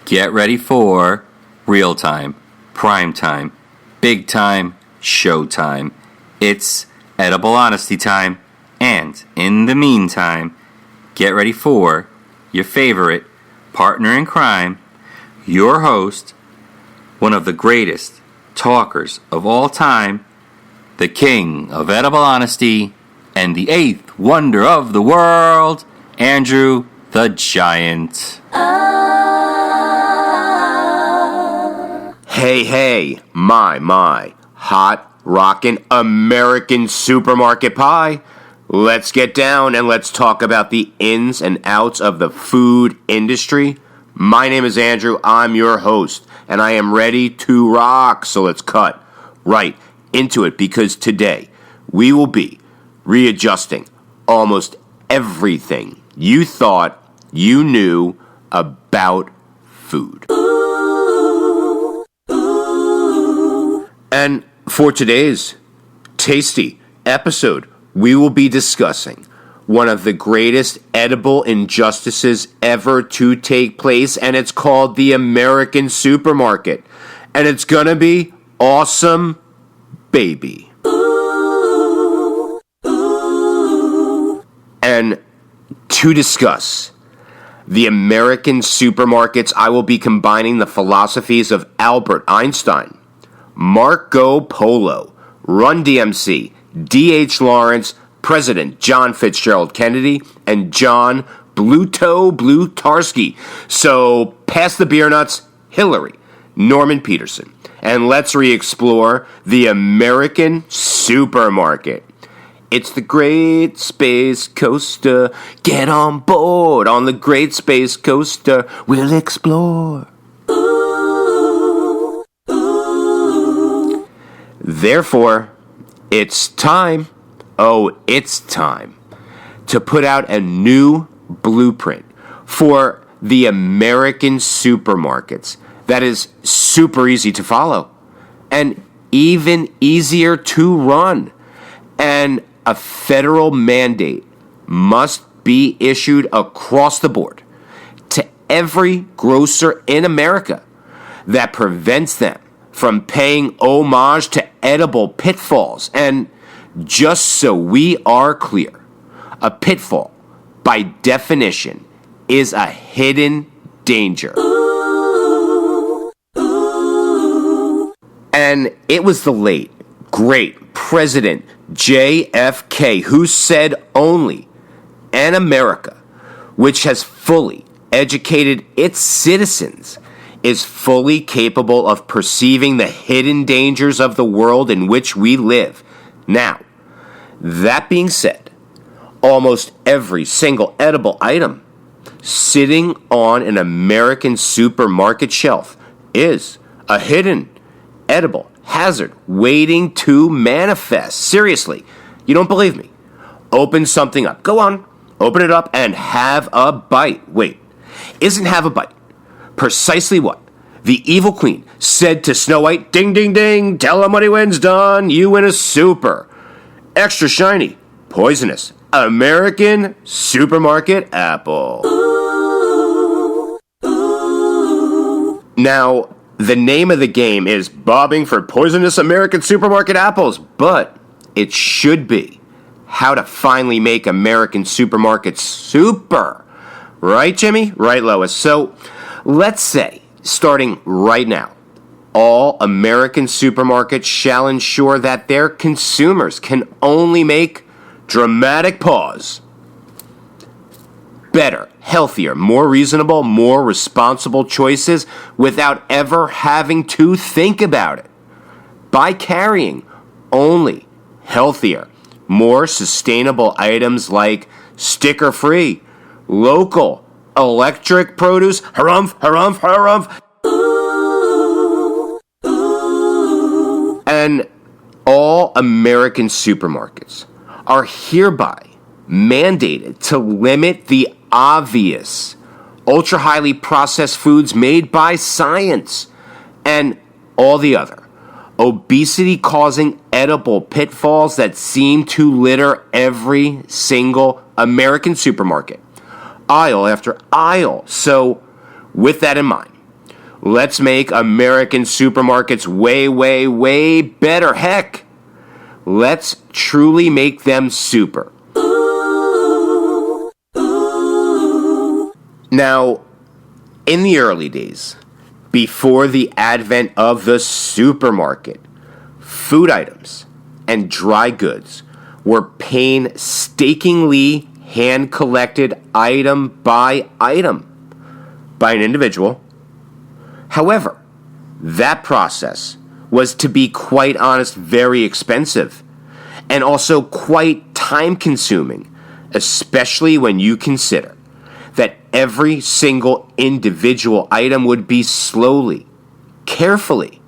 Get ready for real time, prime time, big time, show time. It's edible honesty time. And in the meantime, get ready for your favorite partner in crime, your host, one of the greatest talkers of all time, the king of edible honesty, and the eighth wonder of the world, Andrew the Giant. Hey, my, hot, rockin' American supermarket pie. Let's get down and let's talk about the ins and outs of the food industry. My name is Andrew, I'm your host, and I am ready to rock. So let's cut right into it, because today we will be readjusting almost everything you thought you knew about food. And for today's tasty episode, we will be discussing one of the greatest edible injustices ever to take place, and it's called the American supermarket. And it's gonna be awesome, baby. And to discuss the American supermarkets, I will be combining the philosophies of Albert Einstein, Marco Polo, Run DMC, D.H. Lawrence, President John Fitzgerald Kennedy, and John Blutarsky. So pass the beer nuts, Hillary, Norman Peterson, and let's re-explore the American supermarket. It's the Great Space Coaster. Get on board on the Great Space Coaster. We'll explore. Therefore, it's time to put out a new blueprint for the American supermarkets that is super easy to follow and even easier to run. And a federal mandate must be issued across the board to every grocer in America that prevents them from paying homage to edible pitfalls. And just so we are clear, a pitfall, by definition, is a hidden danger. And it was the late, great President JFK who said only an America which has fully educated its citizens is fully capable of perceiving the hidden dangers of the world in which we live. Now, that being said, almost every single edible item sitting on an American supermarket shelf is a hidden edible hazard waiting to manifest. Seriously, you don't believe me? Open something up. Go on, open it up and have a bite. Wait, isn't have a bite precisely what the evil queen said to Snow White? Ding, ding, ding, tell him what he wins, done. You win a super, extra shiny, poisonous American supermarket apple. Now, the name of the game is bobbing for poisonous American supermarket apples, but it should be how to finally make American supermarkets super. Right, Jimmy? Right, Lois? So, let's say, starting right now, all American supermarkets shall ensure that their consumers can only make dramatic pause. Better, healthier, more reasonable, more responsible choices without ever having to think about it. By carrying only healthier, more sustainable items like sticker-free, local, electric produce, harumph, harumph, harumph. And all American supermarkets are hereby mandated to limit the obvious ultra-highly processed foods made by science and all the other obesity-causing edible pitfalls that seem to litter every single American supermarket, aisle after aisle. So, with that in mind, Let's make American supermarkets way, way, way better. Heck, let's truly make them super. Now, in the early days, before the advent of the supermarket, food items and dry goods were painstakingly hand-collected item by item by an individual. However, that process was, to be quite honest, very expensive and also quite time-consuming, especially when you consider that every single individual item would be slowly, carefully,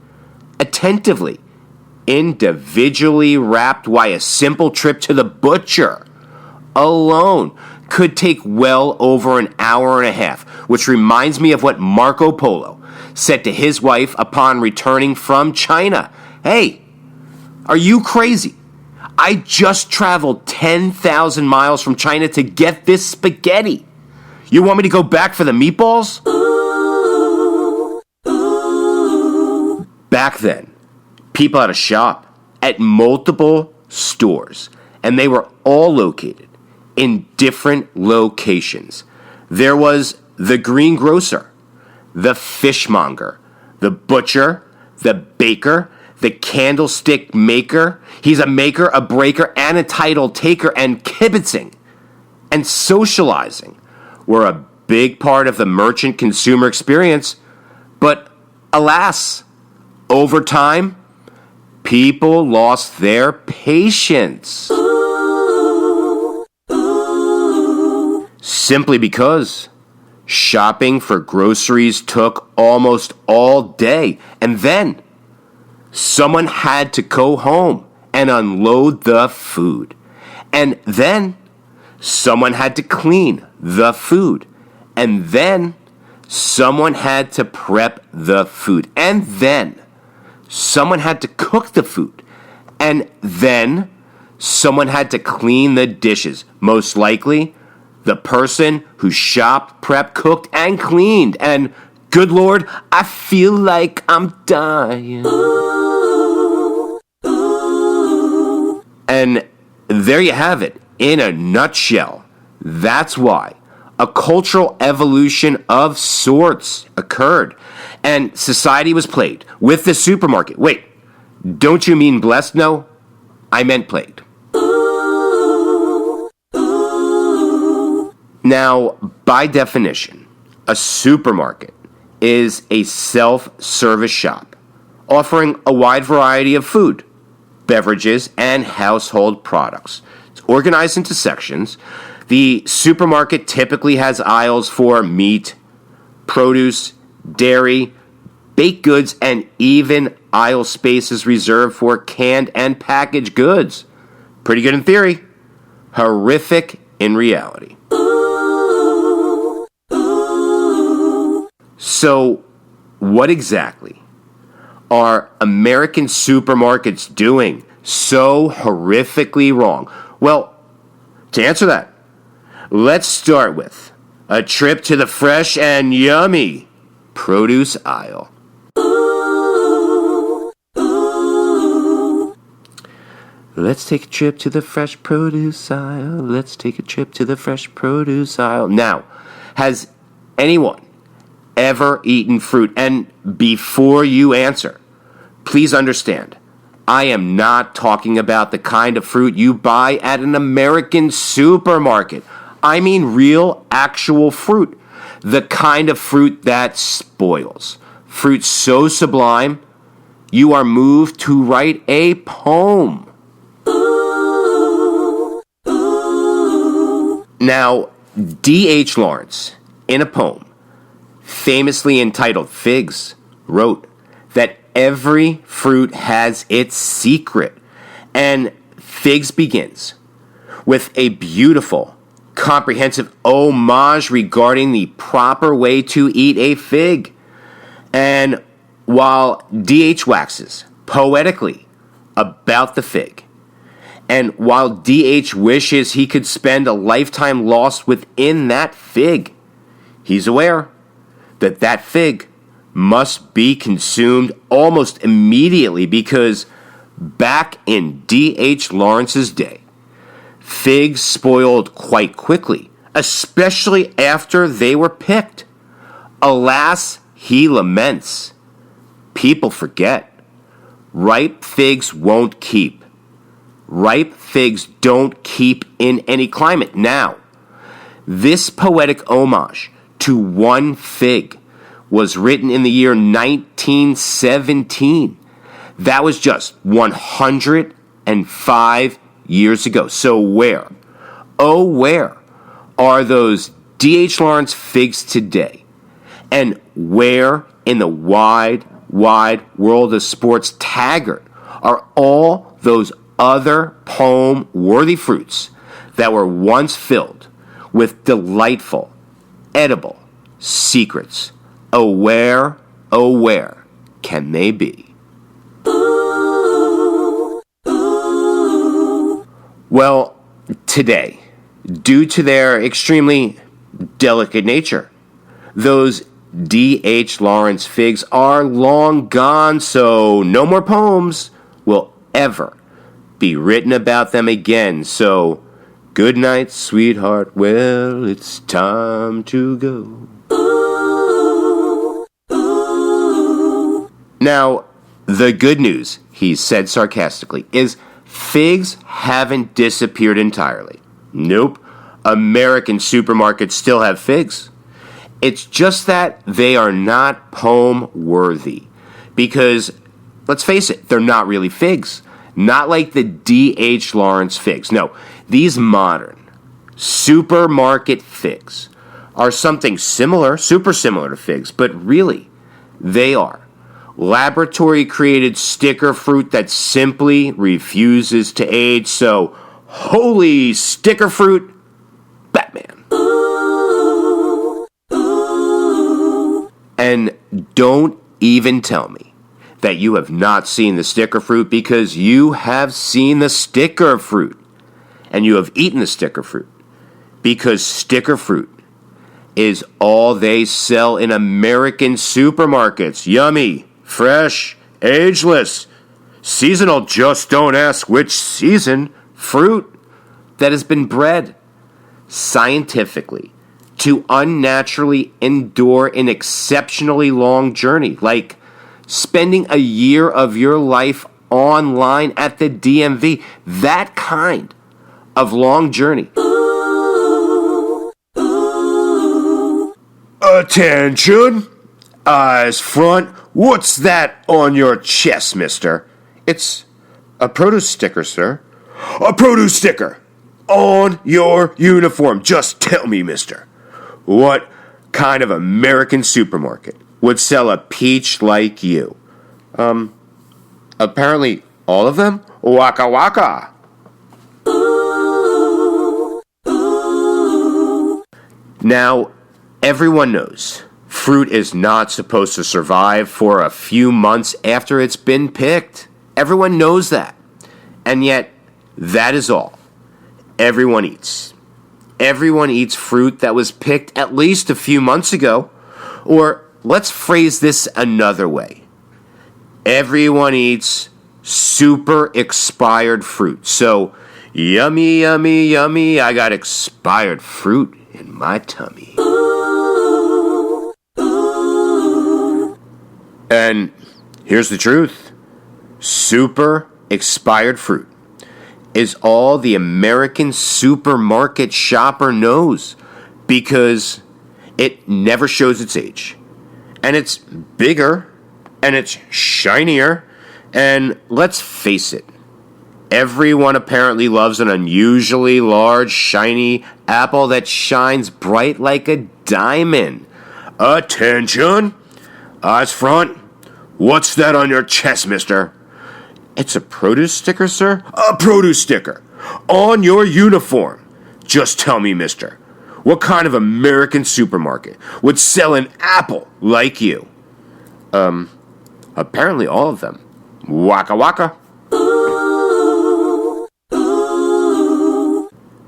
attentively, individually wrapped, while a simple trip to the butcher alone could take well over an hour and a half, which reminds me of what Marco Polo said to his wife upon returning from China. Hey, are you crazy? I just traveled 10,000 miles from China to get this spaghetti. You want me to go back for the meatballs? Back then, people had a shop at multiple stores, and they were all located in different locations. There was the greengrocer, the fishmonger, the butcher, the baker, the candlestick maker. He's a maker, a breaker, and a title taker, and kibitzing and socializing were a big part of the merchant consumer experience. But alas, over time, people lost their patience. Simply because shopping for groceries took almost all day, and then someone had to go home and unload the food, and then someone had to clean the food, and then someone had to prep the food, and then someone had to cook the food, and then someone had to clean the dishes. Most likely, the person who shopped, prepped, cooked, and cleaned. And good Lord, I feel like I'm dying. And there you have it, in a nutshell. That's why a cultural evolution of sorts occurred, and society was plagued with the supermarket. Wait, don't you mean blessed? No, I meant plagued. Now, by definition, a supermarket is a self-service shop offering a wide variety of food, beverages, and household products. It's organized into sections. The supermarket typically has aisles for meat, produce, dairy, baked goods, and even aisle spaces reserved for canned and packaged goods. Pretty good in theory, horrific in reality. So, what exactly are American supermarkets doing so horrifically wrong? Well, to answer that, let's start with a trip to the fresh and yummy produce aisle. Let's take a trip to the fresh produce aisle. Let's take a trip to the fresh produce aisle. Now, has anyone ever eaten fruit? And before you answer, please understand, I am not talking about the kind of fruit you buy at an American supermarket. I mean real, actual fruit. The kind of fruit that spoils. Fruit so sublime, you are moved to write a poem. Now, D.H. Lawrence, in a poem famously entitled Figs, wrote that every fruit has its secret. And Figs begins with a beautiful, comprehensive homage regarding the proper way to eat a fig. And while D.H. waxes poetically about the fig, and while D.H. wishes he could spend a lifetime lost within that fig, he's aware that that fig must be consumed almost immediately because back in D.H. Lawrence's day, figs spoiled quite quickly, especially after they were picked. Alas, he laments. People forget. Ripe figs won't keep. Ripe figs don't keep in any climate. Now, this poetic homage to one fig was written in the year 1917. That was just 105 years ago. So where, oh where, are those D.H. Lawrence figs today? And where in the wide, wide world of sports taggart are all those other poem-worthy fruits that were once filled with delightful, edible secrets? Oh, where can they be? Well, today, due to their extremely delicate nature, those D.H. Lawrence figs are long gone, so no more poems will ever be written about them again. So, good night, sweetheart. Well, it's time to go. Now, the good news, he said sarcastically, is figs haven't disappeared entirely. Nope. American supermarkets still have figs. It's just that they are not poem-worthy. Because, let's face it, they're not really figs. Not like the D.H. Lawrence figs. No, these modern supermarket figs are something similar, super similar to figs, but really, they are laboratory-created sticker fruit that simply refuses to age. So, holy sticker fruit, Batman. And don't even tell me that you have not seen the sticker fruit, because you have seen the sticker fruit. And you have eaten the sticker fruit, because sticker fruit is all they sell in American supermarkets. Yummy, fresh, ageless, seasonal, just don't ask which season, fruit that has been bred scientifically to unnaturally endure an exceptionally long journey, like spending a year of your life online at the DMV. That kind of long journey. Attention! Eyes front. What's that on your chest, mister? It's a produce sticker, sir. A produce sticker on your uniform. Just tell me, mister, what kind of American supermarket would sell a peach like you? Apparently all of them? Waka waka. Now, everyone knows fruit is not supposed to survive for a few months after it's been picked. Everyone knows that. And yet, that is all everyone eats. Everyone eats fruit that was picked at least a few months ago. Or let's phrase this another way. Everyone eats super expired fruit. So, yummy, yummy, yummy, I got expired fruit in my tummy. And here's the truth. Super expired fruit is all the American supermarket shopper knows, because it never shows its age. And it's bigger, and it's shinier, and let's face it, everyone apparently loves an unusually large, shiny apple that shines bright like a diamond. Attention! Eyes front. What's that on your chest, mister? It's a produce sticker, sir? A produce sticker on your uniform. Just tell me, mister, what kind of American supermarket would sell an apple like you? Apparently all of them. Waka waka.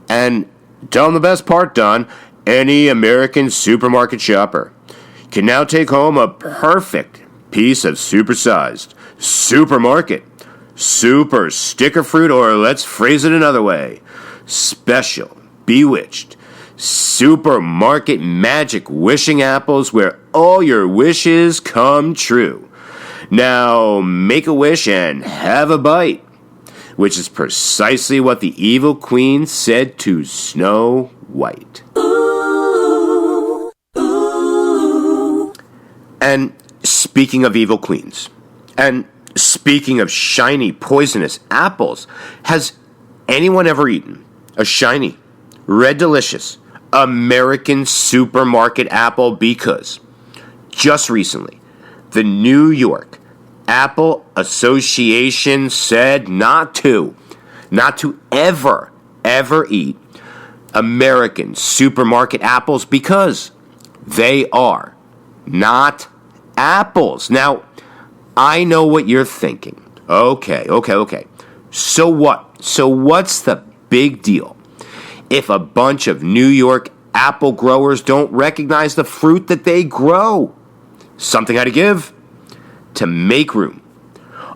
And tell them the best part, Don. Any American supermarket shopper. can now take home a perfect piece of supersized supermarket super sticker fruit, or let's phrase it another way, special, bewitched, supermarket magic wishing apples where all your wishes come true. Now make a wish and have a bite, which is precisely what the evil queen said to Snow White. And speaking of evil queens, and speaking of shiny, poisonous apples, has anyone ever eaten a shiny, red, delicious American supermarket apple? Because just recently, the New York Apple Association said not to ever eat American supermarket apples because they are not apples. Now, I know what you're thinking. Okay. So what? So what's the big deal if a bunch of New York apple growers don't recognize the fruit that they grow? Something had to give to make room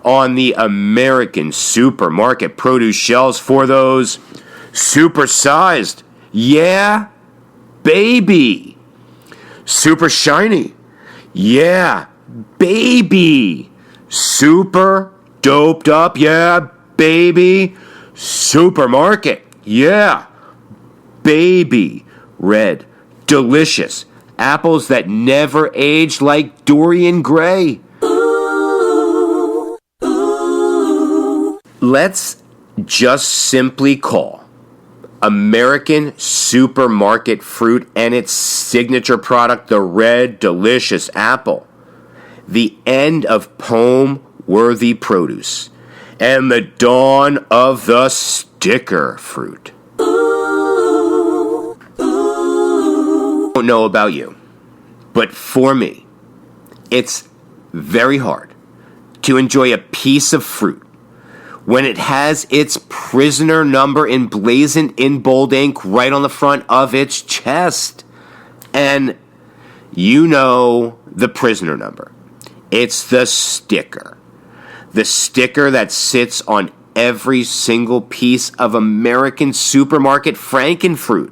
on the American supermarket produce shelves for those supersized, yeah, baby, super shiny, yeah, baby, super doped up, yeah, baby, supermarket, yeah, baby, red, delicious apples that never aged like Dorian Gray. Let's just simply call American supermarket fruit and its signature product, the red, delicious apple, the end of poem-worthy produce and the dawn of the sticker fruit. I don't know about you, but for me, it's very hard to enjoy a piece of fruit when it has its prisoner number emblazoned in bold ink right on the front of its chest. And you know the prisoner number. It's the sticker. The sticker that sits on every single piece of American supermarket frankenfruit.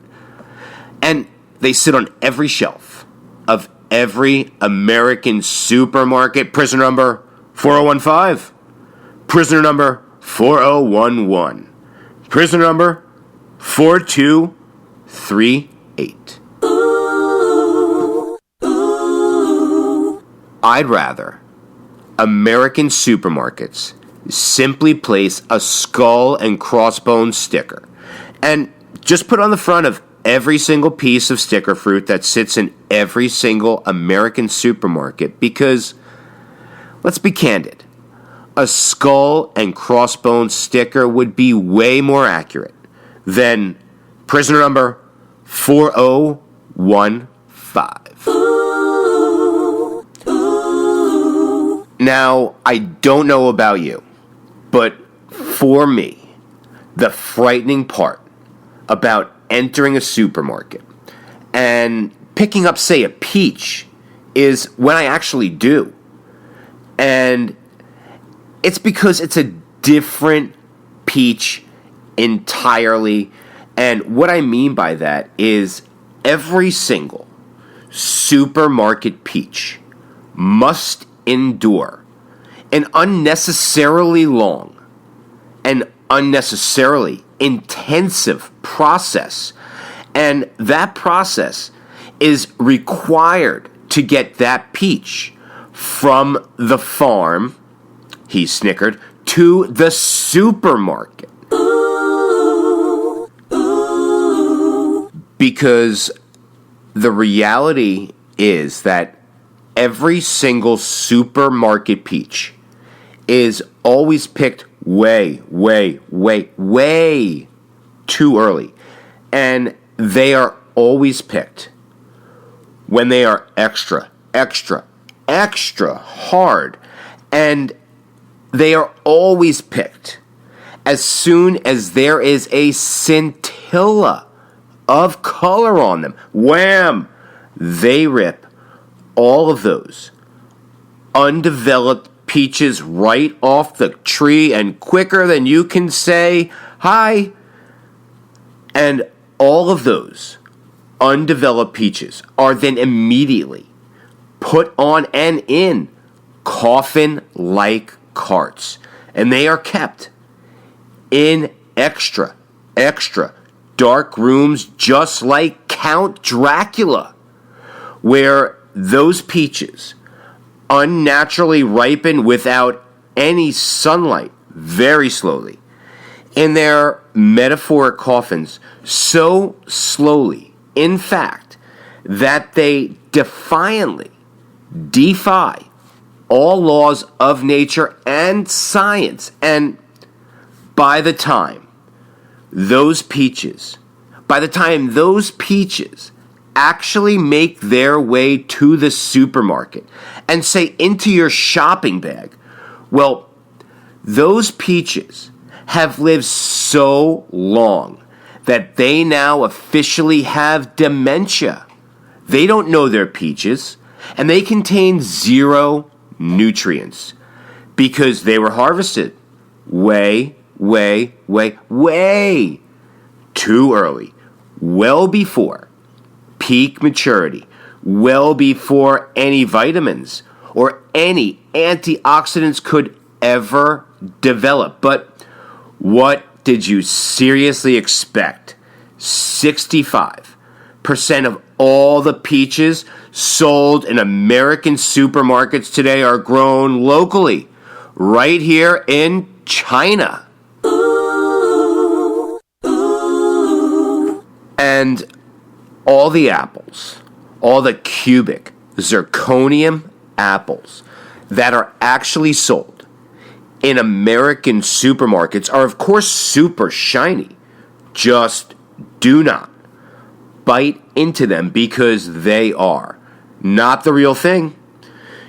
And they sit on every shelf of every American supermarket. Prisoner number 4015. Prisoner number 4011. Prisoner number 4238. I'd rather American supermarkets simply place a skull and crossbones sticker and just put on the front of every single piece of sticker fruit that sits in every single American supermarket, because, let's be candid, a skull and crossbones sticker would be way more accurate than prisoner number 4015. Now, I don't know about you, but for me, the frightening part about entering a supermarket and picking up, say, a peach is when I actually do. And it's because it's a different peach entirely. And what I mean by that is every single supermarket peach must endure an unnecessarily long and unnecessarily intensive process. And that process is required to get that peach from the farm, he snickered, to the supermarket. Because the reality is that every single supermarket peach is always picked way too early. And they are always picked when they are extra hard. And they are always picked as soon as there is a scintilla of color on them. Wham! They rip all of those undeveloped peaches right off the tree and quicker than you can say hi. And all of those undeveloped peaches are then immediately put on and in coffin-like carts. And they are kept in extra dark rooms just like Count Dracula, where those peaches unnaturally ripen without any sunlight very slowly in their metaphoric coffins, so slowly, in fact, that they defiantly defy all laws of nature and science. And by the time those peaches actually make their way to the supermarket and say into your shopping bag, well, those peaches have lived so long that they now officially have dementia. They don't know they're peaches, and they contain zero nutrients because they were harvested way too early, well before peak maturity, well before any vitamins or any antioxidants could ever develop. But what did you seriously expect? 65% of all the peaches sold in American supermarkets today are grown locally, right here in China. And all the apples, all the cubic zirconium apples that are actually sold in American supermarkets are, of course, super shiny. Just do not bite into them because they are not the real thing.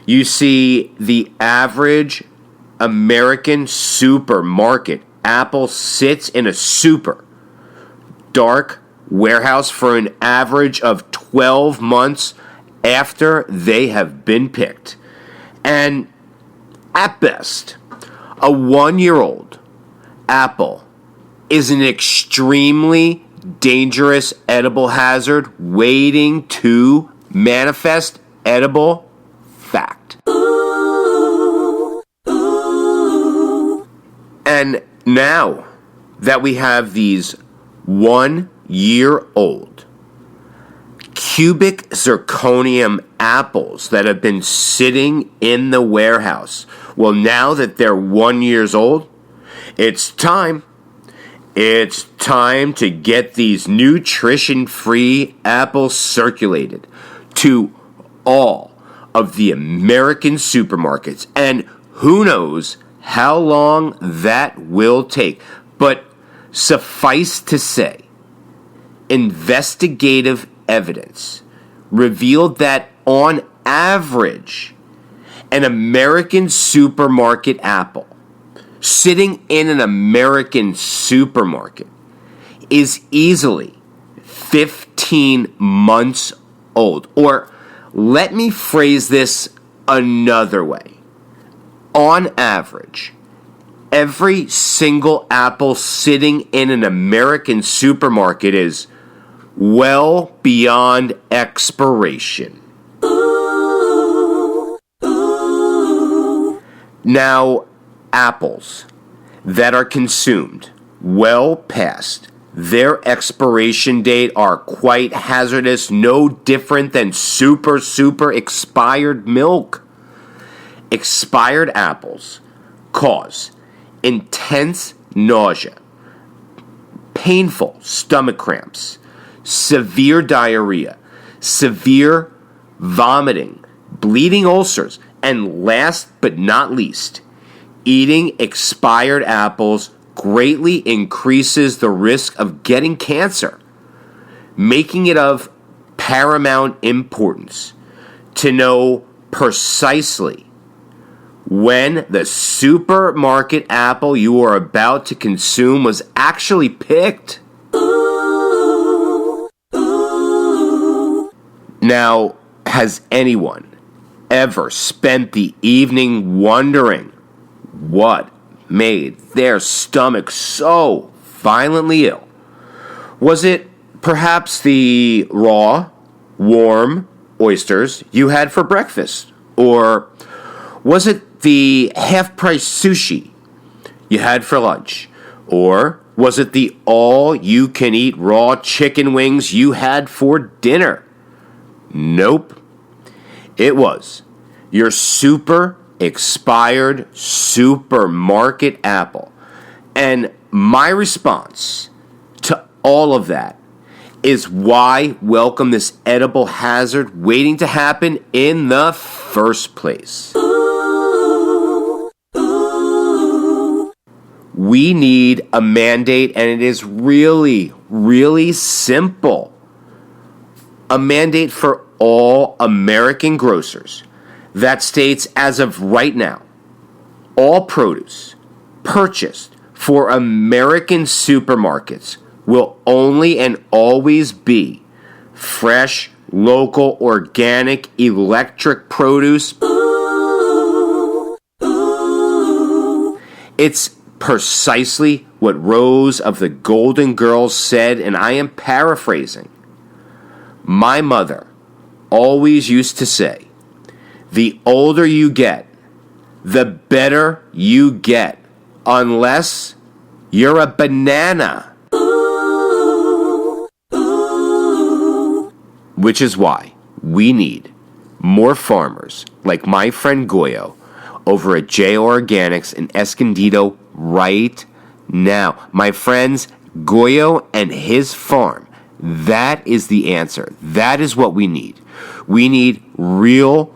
You see, the average American supermarket apple sits in a super dark warehouse for an average of 12 months after they have been picked. And at best, a 1-year-old apple is an extremely dangerous edible hazard waiting to manifest edible fact. And now that we have these 1-year-old cubic zirconium apples that have been sitting in the warehouse, well, now that they're 1 year old, it's time. It's time to get these nutrition-free apples circulated to all of the American supermarkets. And who knows how long that will take. But suffice to say, investigative evidence revealed that on average, an American supermarket apple sitting in an American supermarket is easily 15 months old. Or let me phrase this another way. On average, every single apple sitting in an American supermarket is well beyond expiration. Now, apples that are consumed well past their expiration date are quite hazardous, no different than super expired milk. Expired apples cause intense nausea, painful stomach cramps, severe diarrhea, severe vomiting, bleeding ulcers, and last but not least, eating expired apples greatly increases the risk of getting cancer, making it of paramount importance to know precisely when the supermarket apple you are about to consume was actually picked. Now, has anyone ever spent the evening wondering what made their stomach so violently ill? Was it perhaps the raw, warm oysters you had for breakfast? Or was it the half-price sushi you had for lunch? Or was it the all-you-can-eat raw chicken wings you had for dinner? Nope. It was your super expired supermarket apple. And my response to all of that is why welcome this edible hazard waiting to happen in the first place. We need a mandate, and it is really, really simple. A mandate for all American grocers that states, as of right now, all produce purchased for American supermarkets will only and always be fresh, local, organic, electric produce. It's precisely what Rose of the Golden Girls said, and I am paraphrasing. My mother always used to say, the older you get, the better you get, unless you're a banana. Which is why we need more farmers like my friend Goyo over at J Organics in Escondido right now. My friends, Goyo and his farm, that is the answer. That is what we need. We need real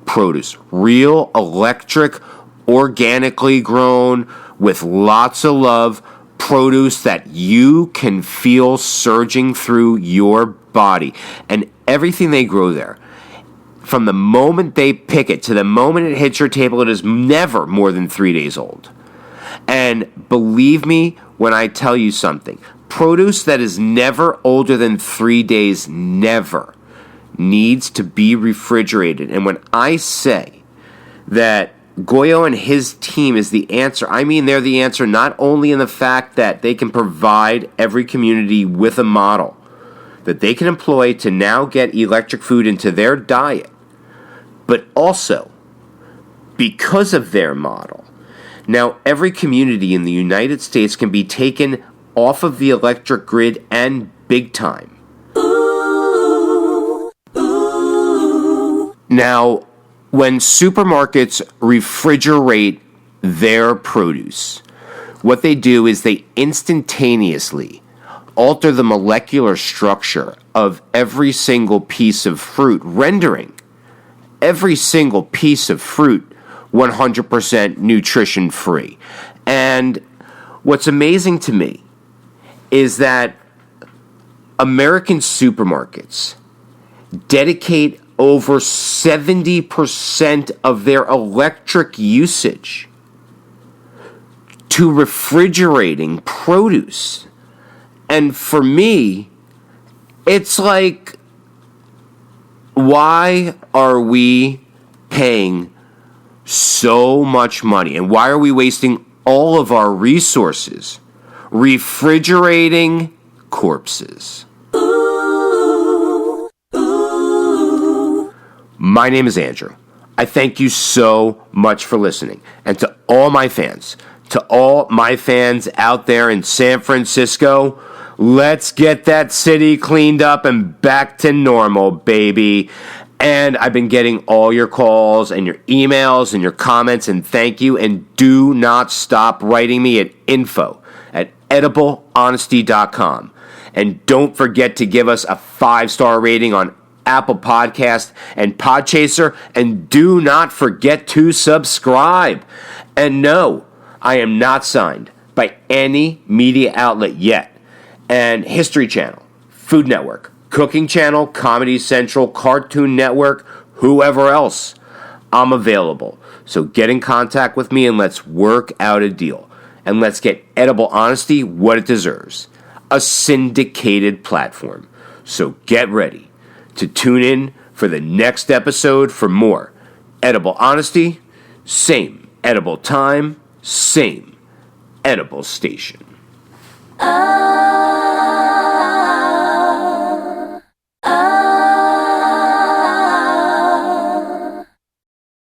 produce, real electric, organically grown, with lots of love, produce that you can feel surging through your body. And everything they grow there, from the moment they pick it to the moment it hits your table, it is never more than 3 days old. And believe me when I tell you something, produce that is never older than 3 days never needs to be refrigerated. And when I say that Goyo and his team is the answer, I mean they're the answer not only in the fact that they can provide every community with a model that they can employ to now get electric food into their diet, but also because of their model, now every community in the United States can be taken off of the electric grid and big time. Now, when supermarkets refrigerate their produce, what they do is they instantaneously alter the molecular structure of every single piece of fruit, rendering every single piece of fruit 100% nutrition free. And what's amazing to me is that American supermarkets dedicate over 70% of their electric usage to refrigerating produce. And for me, it's like, why are we paying so much money? And why are we wasting all of our resources refrigerating corpses? My name is Andrew. I thank you so much for listening. And to all my fans out there in San Francisco, let's get that city cleaned up and back to normal, baby. And I've been getting all your calls and your emails and your comments, and thank you. And do not stop writing me at info@ediblehonesty.com. And don't forget to give us a 5-star rating on Apple Podcast and Podchaser, and do not forget to subscribe. And no, I am not signed by any media outlet yet. And History Channel, Food Network, Cooking Channel, Comedy Central, Cartoon Network, whoever else, I'm available. So get in contact with me and let's work out a deal. And let's get Edible Honesty what it deserves, a syndicated platform. So get ready to tune in for the next episode for more edible honesty, same edible time, same edible station. Oh.